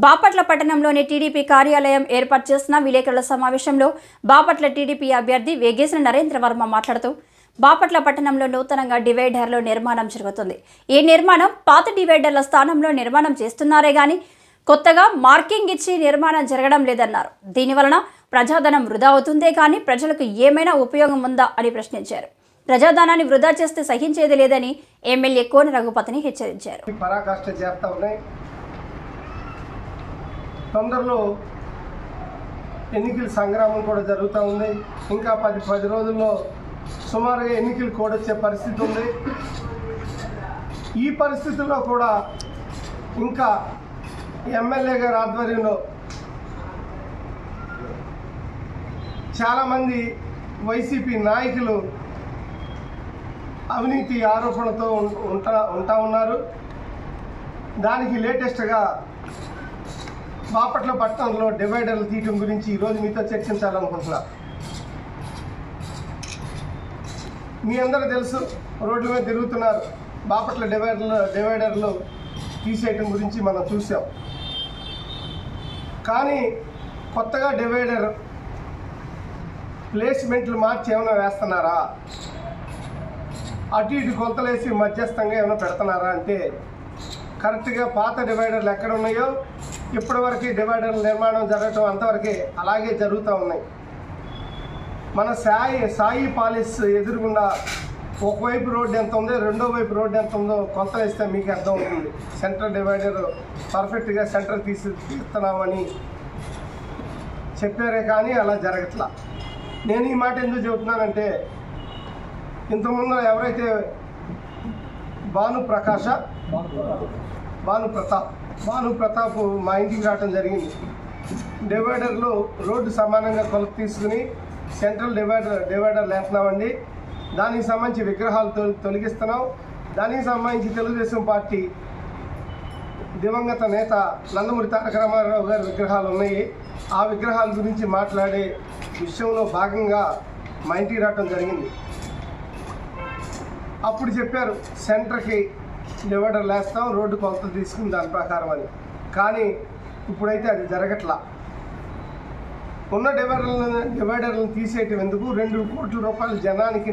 బాపట్ల పట్టణంలోని టీడీపీ కార్యాలయం ఏర్పాటు చేసిన విలేకరుల సమావేశంలో బాపట్ల టీడీపీ అభ్యర్థి వేగేసిన నరేంద్ర వర్మ మాట్లాడుతూ బాపట్ల పట్టణంలో నూతనంగా డివైడర్ల నిర్మాణం జరుగుతుంది. ఈ నిర్మాణం పాత డివైడర్ల స్థానంలో నిర్మాణం చేస్తున్నారే గాని కొత్తగా మార్కింగ్ ఇచ్చి నిర్మాణం జరగడం లేదన్నారు. దీనివలన ప్రజాధనం వృధా అవుతుందే కానీ ప్రజలకు ఏమైనా ఉపయోగం ఉందా అని ప్రశ్నించారు. ప్రజాధనాన్ని వృధా చేస్తే సహించేది లేదని ఎమ్మెల్యే కోన రఘుపతిని హెచ్చరించారు. తొందరలో ఎన్నికల సంగ్రామం కూడా జరుగుతూ ఉంది. ఇంకా 10 రోజుల్లో సుమారుగా ఎన్నికలు కూడా వచ్చే పరిస్థితి ఉంది. ఈ పరిస్థితుల్లో కూడా ఇంకా ఎమ్మెల్యే గారి ఆధ్వర్యంలో చాలామంది వైసీపీ నాయకులు అవినీతి ఆరోపణలతో ఉంటా ఉన్నారు. దానికి లేటెస్ట్గా బాపట్ల పట్టణంలో డివైడర్లు తీయటం గురించి ఈరోజు మీతో చర్చించాలనుకుంటున్నా. మీ అందరూ తెలుసు, రోడ్ల మీద తిరుగుతున్నారు. బాపట్ల డివైడర్లు తీసేయటం గురించి మనం చూసాం. కానీ కొత్తగా డివైడర్ ప్లేస్మెంట్లు మార్చి ఏమైనా వేస్తున్నారా, అటు ఇటు కొలతలేసి మధ్యస్థంగా ఏమైనా పెడుతున్నారా అంటే కరెక్ట్గా పాత డివైడర్లు ఎక్కడ ఉన్నాయో ఇప్పటివరకు డివైడర్ల నిర్మాణం జరగటం అంతవరకే అలాగే జరుగుతూ ఉన్నాయి. మన సాయి పాలిస్ ఎదురుగుండా ఒకవైపు రోడ్డు ఎంత ఉందో రెండో వైపు రోడ్డు ఎంత ఉందో కొలతలు వేస్తే మీకు అర్థం అవుతుంది. సెంట్రల్ డివైడర్ పర్ఫెక్ట్గా సెంటర్ తీస్తున్నామని చెప్పారే కానీ అలా జరగట్లా. నేను ఈ మాట ఎందుకు చెబుతున్నానంటే, ఇంతకుముందు ఎవరైతే భాను ప్రతాప్ మా ఇంటికి రావడం జరిగింది. డివైడర్లు రోడ్డు సమానంగా కొలత తీసుకుని సెంట్రల్ డివైడర్ వేస్తున్నామండి, దానికి సంబంధించి విగ్రహాలు తొలగిస్తున్నాం. దానికి సంబంధించి తెలుగుదేశం పార్టీ దివంగత నేత నందమూరి తారక రామారావు గారి విగ్రహాలు ఉన్నాయి. ఆ విగ్రహాల గురించి మాట్లాడే విషయంలో భాగంగా మా ఇంటికి రావడం జరిగింది. అప్పుడు చెప్పారు సెంటర్కి డివైడర్లు వేస్తాం, రోడ్డు కొలత తీసుకుని దాని ప్రకారం అని. కానీ ఇప్పుడైతే అది జరగట్లా. ఉన్న డివైడర్లను తీసేయటం ఎందుకు, 2 కోట్ల రూపాయలు జనానికి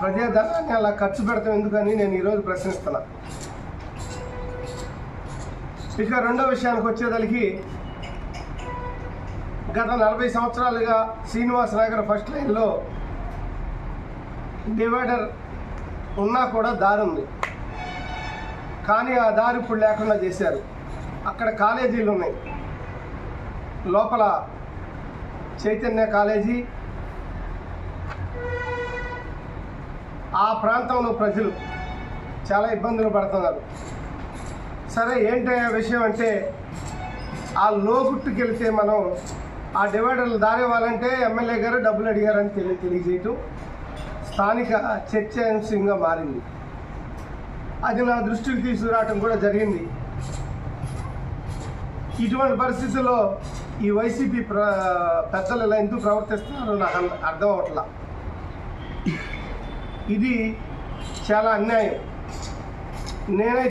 ప్రజాధనాన్ని అలా ఖర్చు పెడతాం ఎందుకని నేను ఈరోజు ప్రశ్నిస్తున్నా. ఇక రెండో విషయానికి వచ్చేదానికి, గత 40 సంవత్సరాలుగా శ్రీనివాస నగర్ ఫస్ట్ లైన్లో డివైడర్ ఉన్నా కూడా దారి ఉంది. కానీ ఆ దారి ఇప్పుడు లేకుండా చేశారు. అక్కడ కాలేజీలు ఉన్నాయి. లోపల చైతన్య కాలేజీ, ఆ ప్రాంతంలో ప్రజలు చాలా ఇబ్బందులు పడుతున్నారు. సరే ఏంటి విషయం అంటే, ఆ లోగుట్టుకు వెళ్తే మనం ఆ డివైడర్లు దారి ఇవ్వాలంటే ఎమ్మెల్యే గారు డబ్బులు అడిగారని తెలియజేయటం స్థానిక చర్చాంశంగా మారింది. అది నా దృష్టికి తీసుకురావటం కూడా జరిగింది. ఇటువంటి పరిస్థితుల్లో ఈ వైసీపీ పెద్దలు ఇలా ఎందుకు ప్రవర్తిస్తున్నారో నాకు అర్థం అవట్లా. ఇది చాలా అన్యాయం. నేనైతే